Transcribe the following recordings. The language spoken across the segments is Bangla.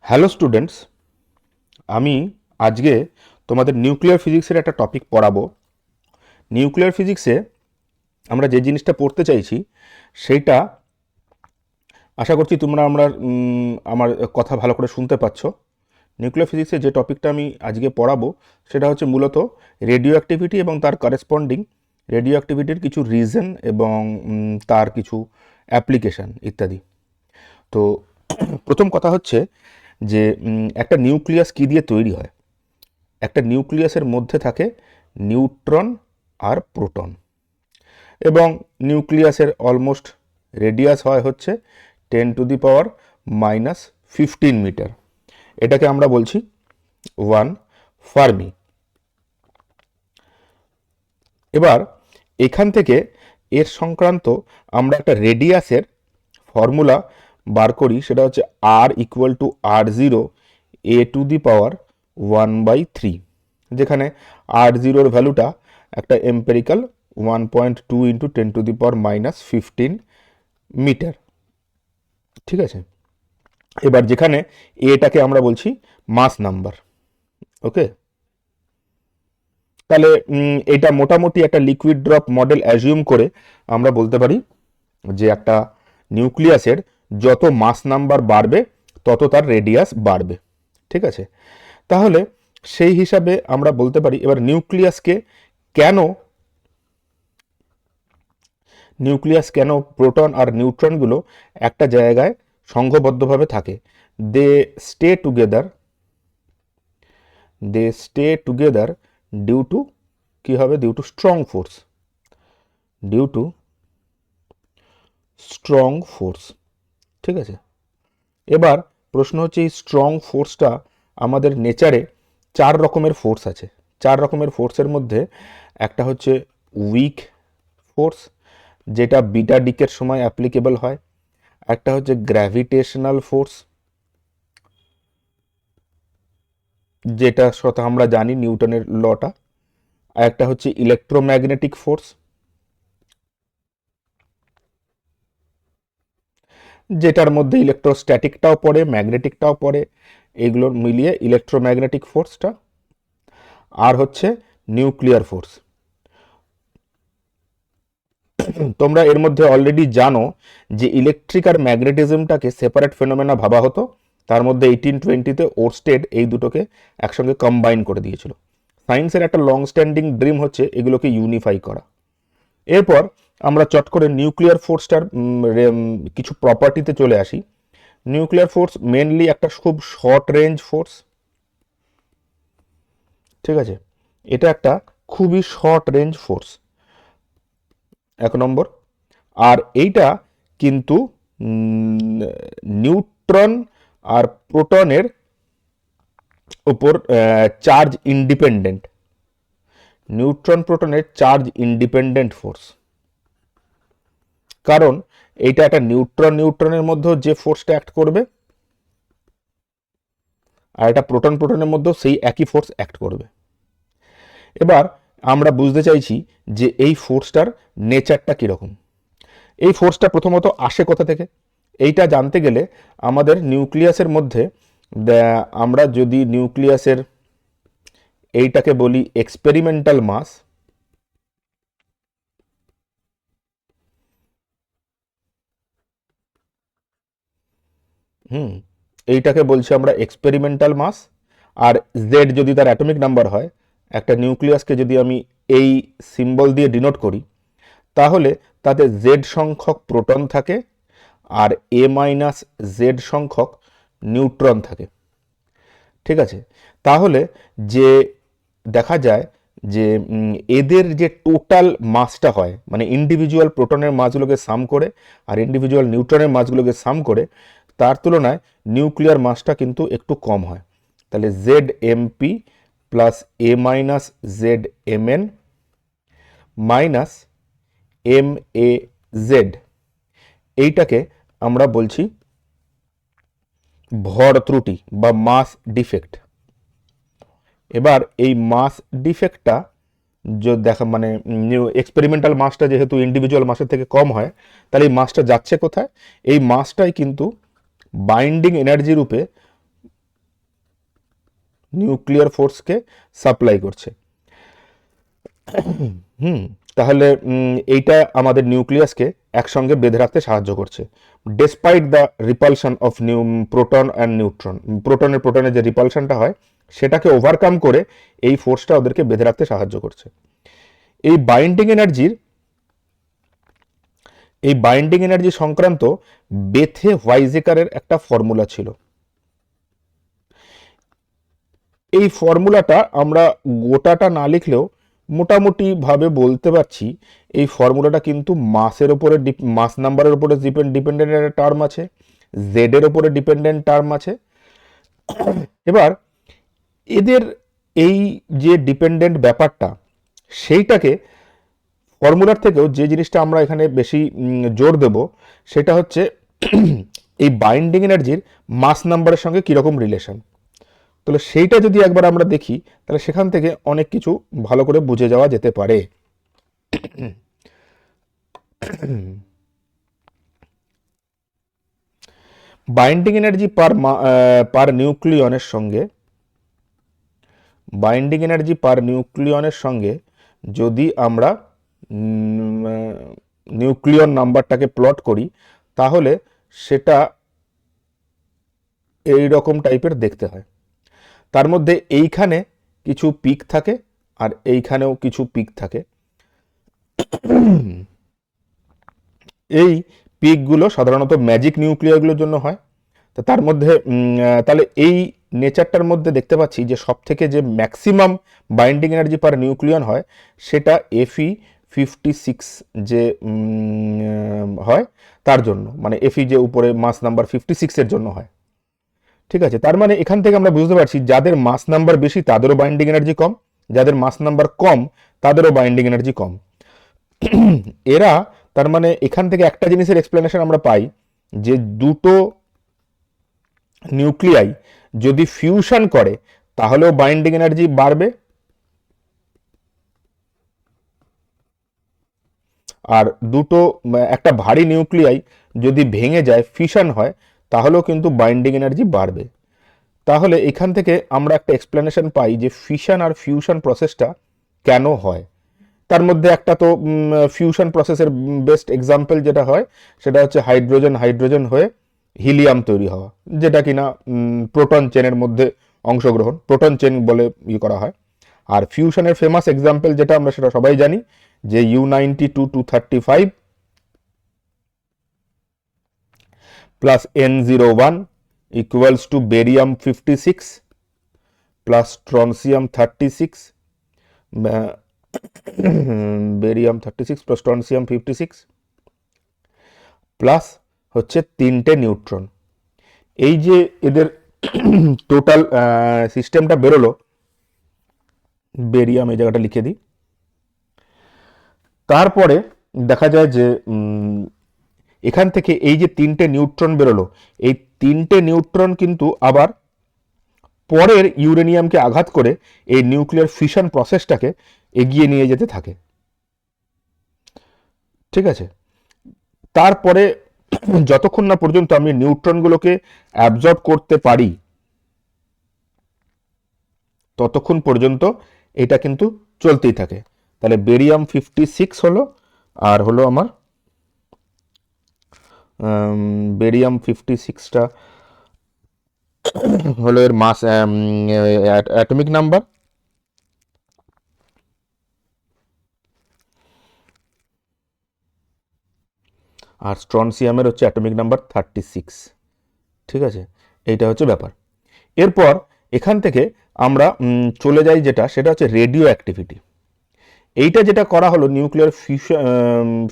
হ্যালো স্টুডেন্টস, আমি আজকে তোমাদের নিউক্লিয়ার ফিজিক্সের একটা টপিক পড়াবো। নিউক্লিয়ার ফিজিক্সে আমরা যে জিনিসটা পড়তে চাইছি সেইটা আশা করছি তোমরা আমার কথা ভালো করে শুনতে পাচ্ছ। নিউক্লিয়ার ফিজিক্সে যে টপিকটা আমি আজকে পড়াবো সেটা হচ্ছে মূলত রেডিও অ্যাক্টিভিটি এবং তার কারেসপন্ডিং রেডিও অ্যাক্টিভিটির কিছু রিজন এবং তার কিছু অ্যাপ্লিকেশান ইত্যাদি। তো প্রথম কথা হচ্ছে যে একটা নিউক্লিয়াস কী দিয়ে তৈরি হয়। একটা নিউক্লিয়াসের মধ্যে থাকে নিউট্রন আর প্রোটন, এবং নিউক্লিয়াসের অলমোস্ট রেডিয়াস হয় হচ্ছে 10⁻⁻15 মিটার। এটাকে আমরা বলছি 1 ফার্মি। এবার এখান থেকে এর সংক্রান্ত আমরা একটা রেডিয়াসের ফর্মুলা বার করি, সেটা হচ্ছে R = R0 A⁴ যেখানে R0-র ভ্যালুটা একটা এম্পেরিক্যাল 1.2 × 10⁻⁻15 মিটার। ঠিক আছে, এবার যেখানে এটাকে আমরা বলছি মাস নাম্বার। ওকে, তাহলে এটা মোটামুটি একটা লিকুইড ড্রপ মডেল অ্যাজিউম করে আমরা বলতে পারি যে একটা নিউক্লিয়াসের যত মাস নাম্বার বাড়বে তত তার রেডিয়াস বাড়বে। ঠিক আছে, তাহলে সেই হিসাবে আমরা বলতে পারি এবার নিউক্লিয়াস কেন প্রোটন আর নিউট্রনগুলো একটা জায়গায় সংঘবদ্ধভাবে থাকে। দে স্টে টুগেদার ডিউ টু কি হবে, ডিউ টু স্ট্রং ফোর্স। ঠিক আছে, এবার প্রশ্ন হচ্ছে এই স্ট্রং ফোর্সটা আমাদের নেচারে 4 রকমের ফোর্স আছে। 4 রকমের ফোর্সের মধ্যে একটা হচ্ছে উইক ফোর্স, যেটা বিটা ডিকের সময় অ্যাপ্লিকেবল হয়। একটা হচ্ছে গ্র্যাভিটেশনাল ফোর্স, যেটা সাথে আমরা জানি নিউটনের লটা। আর একটা হচ্ছে ইলেকট্রোম্যাগনেটিক ফোর্স, যেটার মধ্যে ইলেকট্রোস্ট্যাটিকটাও পড়ে, ম্যাগনেটিকটাও পড়ে, এগুলোর মিলিয়ে ইলেকট্রোম্যাগনেটিক ফোর্সটা। আর হচ্ছে নিউক্লিয়ার ফোর্স। তোমরা এর মধ্যে অলরেডি জানো যে ইলেকট্রিক আর ম্যাগনেটিজমটাকে সেপারেট ফেনোমেনা ভাবা হতো, তার মধ্যে 1820-তে ওরস্টেড এই দুটোকে একসঙ্গে কম্বাইন করে দিয়েছিল। সায়েন্সের একটা লং স্ট্যান্ডিং ড্রিম হচ্ছে এগুলোকে ইউনিফাই করা। এরপর আমরা চট করে নিউক্লিয়ার ফোর্সটার কিছু প্রপার্টিতে চলে আসি। নিউক্লিয়ার ফোর্স মেনলি একটা খুব শর্ট রেঞ্জ ফোর্স। ঠিক আছে, এটা একটা খুবই শর্ট রেঞ্জ ফোর্স, 1 নম্বর। আর এইটা কিন্তু নিউট্রন আর প্রোটনের উপর চার্জ ইন্ডিপেন্ডেন্ট ফোর্স। কারণ এইটা একটা নিউট্রনের মধ্যেও যে ফোর্সটা অ্যাক্ট করবে, আর এটা প্রোটনের মধ্যেও সেই একই ফোর্স অ্যাক্ট করবে। এবার আমরা বুঝতে চাইছি যে এই ফোর্সটার নেচারটা কীরকম। এই ফোর্সটা প্রথমত আসে কোথা থেকে, এইটা জানতে গেলে আমাদের নিউক্লিয়াসের মধ্যে আমরা যদি নিউক্লিয়াসের এইটাকে বলি এক্সপেরিমেন্টাল মাস, এইটাকে বলছি আমরা এক্সপেরিমেন্টাল মাস। আর জেড যদি তার অ্যাটমিক নাম্বার হয়, একটা নিউক্লিয়াসকে যদি আমি এই সিম্বল দিয়ে ডিনোট করি, তাহলে তাতে জেড সংখ্যক প্রোটন থাকে আর A-Z সংখ্যক নিউট্রন থাকে। ঠিক আছে, তাহলে যে দেখা যায় যে এদের যে টোটাল মাসটা হয়, মানে ইন্ডিভিজুয়াল প্রোটনের মাসগুলোকে সাম করে আর ইন্ডিভিজুয়াল নিউট্রনের মাসগুলোকে সাম করে, তার তুলনায় নিউক্লিয়ার মাসটা কিন্তু একটু কম হয়। তাহলে ZMP plus A-ZMN minus MAZ, এইটাকে আমরা বলছি ভর ত্রুটি বা মাস ডিফেক্ট। এবার এই মাস ডিফেক্টটা দেখা মানে এক্সপেরিমেন্টাল মাসটা যেহেতু ইন্ডিভিজুয়াল মাসের থেকে কম হয়, তাহলে এই মাসটা যাচ্ছে কোথায়, এই মাসটাই কিন্তু বাইন্ডিং এনার্জি রূপে নিউক্লিয়ার ফোর্সকে সাপ্লাই করছে। তাহলে এইটা আমাদের নিউক্লিয়াসকে একসঙ্গে বেঁধে রাখতে সাহায্য করছে। Despite the repulsion of proton and neutron, প্রোটনের যে রিপালশনটা হয় সেটাকে ওভারকাম করে এই ফোর্সটা ওদেরকে বেঁধে রাখতে সাহায্য করছে। এই বাইন্ডিং এনার্জি সংক্রান্ত বেথে হোয়াইজেকারের একটা ফর্মুলা ছিল। এই ফর্মুলাটা আমরা গোটাটা না লিখলেও মোটামুটি ভাবে বলতে পারছি এই ফর্মুলাটা কিন্তু মাস নাম্বারের উপরে ডিপেন্ডেন্ট একটা টার্ম আছে, জেডের উপরে ডিপেন্ডেন্ট টার্ম আছে। এবার এদের এই যে ডিপেন্ডেন্ট ব্যাপারটা, সেইটাকে ফর্মুলার থেকেও যে জিনিসটা আমরা এখানে বেশি জোর দেব সেটা হচ্ছে এই বাইন্ডিং এনার্জির মাস নাম্বারের সঙ্গে কীরকম রিলেশন। তাহলে সেইটা যদি একবার আমরা দেখি তাহলে সেখান থেকে অনেক কিছু ভালো করে বুঝে যাওয়া যেতে পারে। বাইন্ডিং এনার্জি পার নিউক্লিয়নের সঙ্গে যদি আমরা নিউক্লিয়ন নাম্বারটাকে প্লট করি তাহলে সেটা এই রকম টাইপের দেখতে হয়। তার মধ্যে এইখানে কিছু পিক থাকে আর এইখানেও কিছু পিক থাকে। এই পিকগুলো সাধারণত ম্যাজিক নিউক্লিয়ারগুলোর জন্য হয়। তো তার মধ্যে তাহলে এই নেচারটার মধ্যে দেখতে পাচ্ছি যে সব থেকে যে ম্যাক্সিমাম বাইন্ডিং এনার্জি পার নিউক্লিয়ন হয় সেটা Fe56 যে হয় তার জন্য, মানে Fe যে উপরে মাস নাম্বার 56 জন্য হয়। ঠিক আছে, তার মানে এখান থেকে আমরা বুঝতে পারছি যাদের মাস নাম্বার বেশি তাদেরও বাইন্ডিং এনার্জি কম, যাদের মাস নাম্বার কম তাদেরও বাইন্ডিং এনার্জি কম। এরা তার মানে এখান থেকে একটা জিনিসের এক্সপ্লেনেশন আমরা পাই যে দুটো নিউক্লিয়াই যদি ফিউশন করে তাহলেও বাইন্ডিং এনার্জি বাড়বে, আর একটা ভারী নিউক্লিয়াই যদি ভেঙে যায় ফিশন হয় তাহলেও কিন্তু বাইন্ডিং এনার্জি বাড়বে। তাহলে এখান থেকে আমরা একটা এক্সপ্লেনেশন পাই যে ফিশন আর ফিউশন প্রসেসটা কেন হয়। তার মধ্যে একটা তো ফিউশন প্রসেসের বেস্ট এক্সাম্পল যেটা হয় সেটা হচ্ছে হাইড্রোজেন হয়ে হিলিয়াম তৈরি হওয়া, যেটা কিনা প্রোটন চেনের মধ্যে অংশগ্রহণ, প্রোটন চেন বলে করা হয়। আর ফিউশনের ফেমাস এক্সাম্পল যেটা আমরা সেটা সবাই জানি যে U92-235 plus N01 equals to barium 56 plus strontium 36, barium 36 plus strontium 56 plus হচ্ছে 3টে নিউট্রন। এই যে এদের টোটাল সিস্টেমটা বেরোলো, বেরিয়াম এই জায়গাটা লিখে দিই। তারপরে দেখা যায় যে এখান থেকে এই যে 3টে নিউট্রন বেরোলো, এই 3টে নিউট্রন কিন্তু আবার পরের ইউরেনিয়ামকে আঘাত করে এই নিউক্লিয়ার ফিশন প্রসেসটাকে এগিয়ে নিয়ে যেতে থাকে। ঠিক আছে, তারপরে যতক্ষণ না পর্যন্ত আমি নিউট্রনগুলোকে অ্যাবজর্ব করতে পারি ততক্ষণ পর্যন্ত এটা কিন্তু চলতেই থাকে। তাহলে বেরিয়াম 56 হলো, আর হলো আমার বেরিয়াম 56টা হলো এর মাস অ্যাটমিক নাম্বার, আর স্ট্রনসিয়ামের হচ্ছে অ্যাটমিক নাম্বার 36। ঠিক আছে, এইটা হচ্ছে ব্যাপার। এরপর এখান থেকে আমরা চলে যাই সেটা হচ্ছে রেডিও অ্যাক্টিভিটি। এইটা যেটা করা হলো নিউক্লিয়ার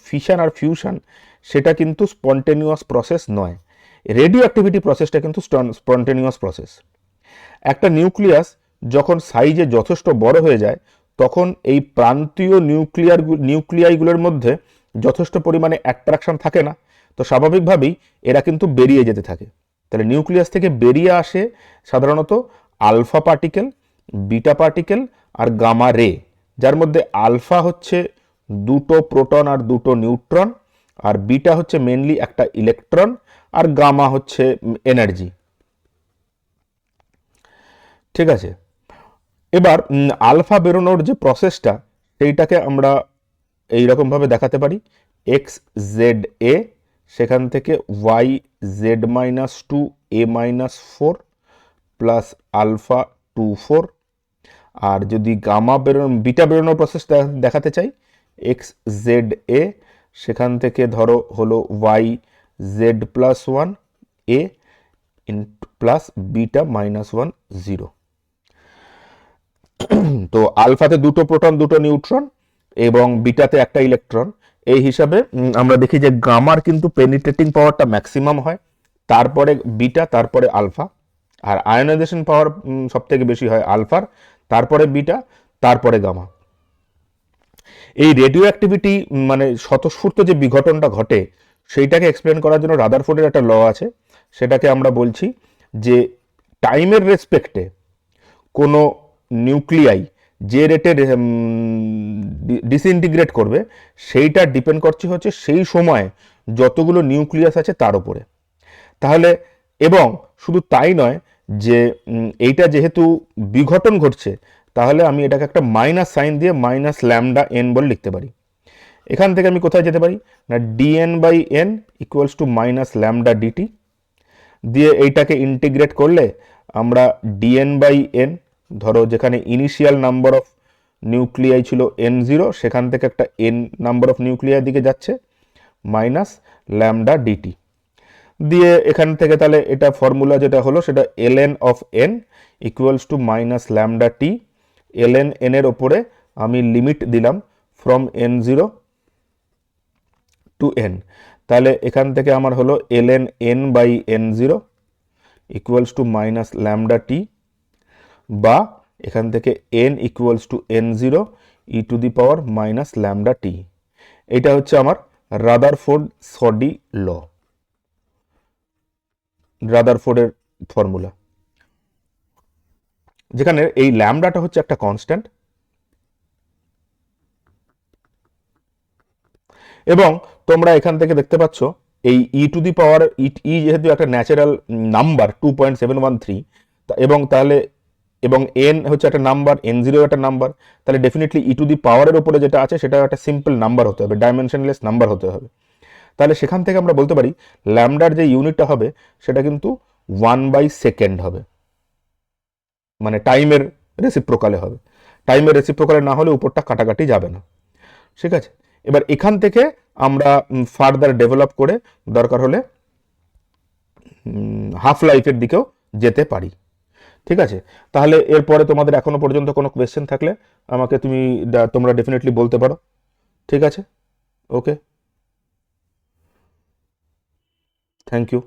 ফিশন আর ফিউশন, সেটা কিন্তু স্পন্টেনিয়াস প্রসেস নয়। রেডিও অ্যাক্টিভিটি প্রসেসটা কিন্তু স্পন্টেনিয়াস প্রসেস। একটা নিউক্লিয়াস যখন সাইজে যথেষ্ট বড় হয়ে যায় তখন এই প্রান্তীয় নিউক্লিয়াইগুলোর মধ্যে যথেষ্ট পরিমাণে অ্যাট্রাকশন থাকে না, তো স্বাভাবিকভাবেই এরা কিন্তু বেরিয়ে যেতে থাকে। তাহলে নিউক্লিয়াস থেকে বেরিয়ে আসে সাধারণত আলফা পার্টিকেল, বিটা পার্টিকেল আর গামা রে, যার মধ্যে আলফা হচ্ছে দুটো প্রোটন আর দুটো নিউট্রন, আর বিটা হচ্ছে মেনলি একটা ইলেকট্রন, আর গামা হচ্ছে এনার্জি। ঠিক আছে, এবার আলফা বেরোনোর যে প্রসেসটা সেইটাকে আমরা এইরকমভাবে দেখাতে পারি, এক্স জেড এ, সেখান থেকে Y Z minus two A minus four plus alpha two four. আর যদি বিটা বেরোনোর প্রসেস দেখাতে চাই, এক্স জেড এ, সেখান থেকে ধরো হলো Y Z plus one A plus beta minus one zero. তো আলফাতে দুটো প্রোটন দুটো নিউট্রন এবং বিটাতে একটা ইলেকট্রন। এই হিসাবে আমরা দেখি যে গামার কিন্তু পেনিট্রেটিং পাওয়ারটা ম্যাক্সিমাম হয়, তারপরে বিটা, তারপরে আলফা। আর আয়নাইজেশন পাওয়ার সব থেকে বেশি হয় আলফার, তারপরে বিটা, তারপরে গামা। এই রেডিও অ্যাক্টিভিটি মানে স্বতঃস্ফূর্ত যে বিঘটনটা ঘটে সেইটাকে এক্সপ্লেন করার জন্য রাদারফোর্ডের একটা ল আছে, সেটাকে আমরা বলছি যে টাইমের রেসপেক্টে কোনো নিউক্লিয়াই যে রেটে ডিসইন্টিগ্রেট করবে সেইটা ডিপেন্ড করছে হচ্ছে সেই সময় যতগুলো নিউক্লিয়াস আছে তার উপরে। তাহলে এবং শুধু তাই নয় যে এইটা যেহেতু বিঘটন ঘটছে, তাহলে আমি এটাকে একটা মাইনাস সাইন দিয়ে মাইনাস ল্যামডা এন বলে লিখতে পারি। এখান থেকে আমি কোথায় যেতে পারি না, dN by N equals to minus lambda dt দিয়ে এইটাকে ইন্টিগ্রেট করলে আমরা ডিএন বাই এন, ধরো যেখানে ইনিশিয়াল নাম্বার অফ নিউক্লিয়াই ছিল এন জিরো, সেখান থেকে একটা এন নাম্বার অফ নিউক্লিয়ার দিকে যাচ্ছে, মাইনাস ল্যামডা ডিটি দিয়ে এখান থেকে তাহলে এটা ফর্মুলা যেটা হলো সেটা ln of N equals to minus lambda T. ln N এর ওপরে আমি লিমিট দিলাম from N zero to N, তাহলে এখান থেকে আমার হলো ln N by N zero equals to minus lambda T, বা এখান থেকে N equals to N zero E to the power minus lambda T. এটা হচ্ছে আমার রাদারফোর্ড সডি ল, রাদারফোর্ডের ফর্মুলা, যেখানে এই ল্যামডাটা হচ্ছে একটা কনস্ট্যান্ট। এবং তোমরা এখান থেকে দেখতে পাচ্ছ এই ই টু দি পাওয়ার ই যেহেতু একটা ন্যাচারাল নাম্বার 2.713, এবং তাহলে এবং এন হচ্ছে একটা নাম্বার, এন জিরো একটা নাম্বার, তাহলে ডেফিনেটলি ই টু দি পাওয়ারের উপরে যেটা আছে সেটা একটা সিম্পল নাম্বার হতে হবে, ডাইমেনশনলেস নাম্বার হতে হবে। তাহলে সেখান থেকে আমরা বলতে পারি ল্যামডার যে ইউনিটটা হবে সেটা কিন্তু 1/সেকেন্ড হবে, মানে টাইমের রেসিপ্রোকালে হবে। টাইমের রেসিপ্রোকালে না হলে উপরটা কাটাকাটি যাবে না, ঠিক আছে। এবার এখান থেকে আমরা ফার্দার ডেভেলপ করে দরকার হলে হাফ লাইফের দিকেও যেতে পারি, ঠিক আছে। তাহলে এরপরে তোমাদের এখনো পর্যন্ত কোনো কোয়েশ্চেন থাকলে আমাকে তোমরা ডেফিনেটলি বলতে পারো, ঠিক আছে। ওকে, থ্যাংক ইউ।